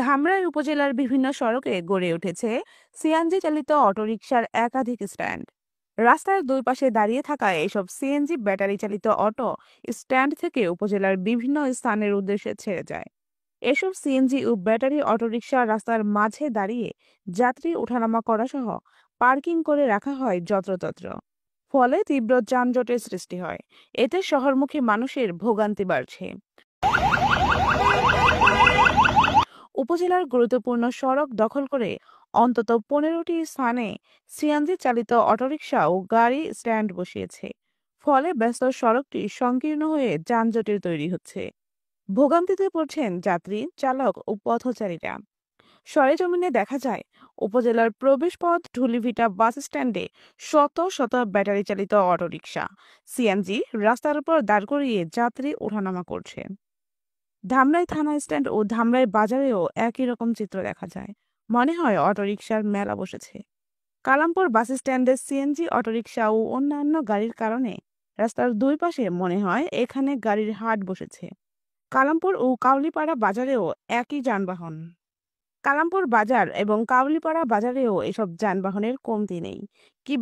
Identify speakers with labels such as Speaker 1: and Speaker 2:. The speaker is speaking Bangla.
Speaker 1: ধামরাই উপজেলার বিভিন্ন সড়কে গড়ে উঠেছে সিএনজি চালিত অটোরিকশার একাধিক স্ট্যান্ড। রাস্তার দুই পাশে দাঁড়িয়ে থাকা এসব সিএনজি ব্যাটারি চালিত অটো স্ট্যান্ড থেকে উপজেলার বিভিন্ন স্থানের উদ্দেশ্যে ছেড়ে যায়। এসব সিএনজি ও ব্যাটারি অটোরিকশা রাস্তার মাঝে দাঁড়িয়ে যাত্রী ওঠানামা করা সহ পার্কিং করে রাখা হয় যত্রতত্র। ফলে তীব্র যানজটের সৃষ্টি হয়। এতে শহরমুখী মানুষের ভোগান্তি বাড়ছে। উপজেলার গুরুত্বপূর্ণ সড়ক দখল করে অন্তত 15টি স্থানে সিএনজি চালিত অটোরিকশা ও গাড়ি স্ট্যান্ড বসিয়েছে। ফলে ব্যস্ত সড়কটি সংকীর্ণ হয়ে যানজটের তৈরি হচ্ছে। ভোগান্তিতে পড়ছেন যাত্রী, চালক ও পথচারীরা। সরেজমিনে দেখা যায়, উপজেলার প্রবেশপথ ঢুলিভিটা বাস স্ট্যান্ডে শত শত ব্যাটারি চালিত অটোরিকশা, সিএনজি রাস্তার উপর দাঁড় করিয়ে যাত্রী ওঠানামা করছে। ধামরাই থানা স্ট্যান্ড ও ধামরাই বাজারেও একই রকম চিত্র দেখা যায়। মনে হয় অটোরিকশার মেলা বসেছে। কালামপুর বাস স্ট্যান্ডে সিএনজি অটোরিকশা ও অন্যান্য গাড়ির কারণে রাস্তার দুই পাশে মনে হয় এখানে গাড়ির হাট বসেছে। কালামপুর ও কাউলিপাড়া বাজারেও একই যানবাহন। কালামপুর বাজার এবং কাউলিপাড়া বাজারেও এসব যানবাহনের কমতি নেই। কি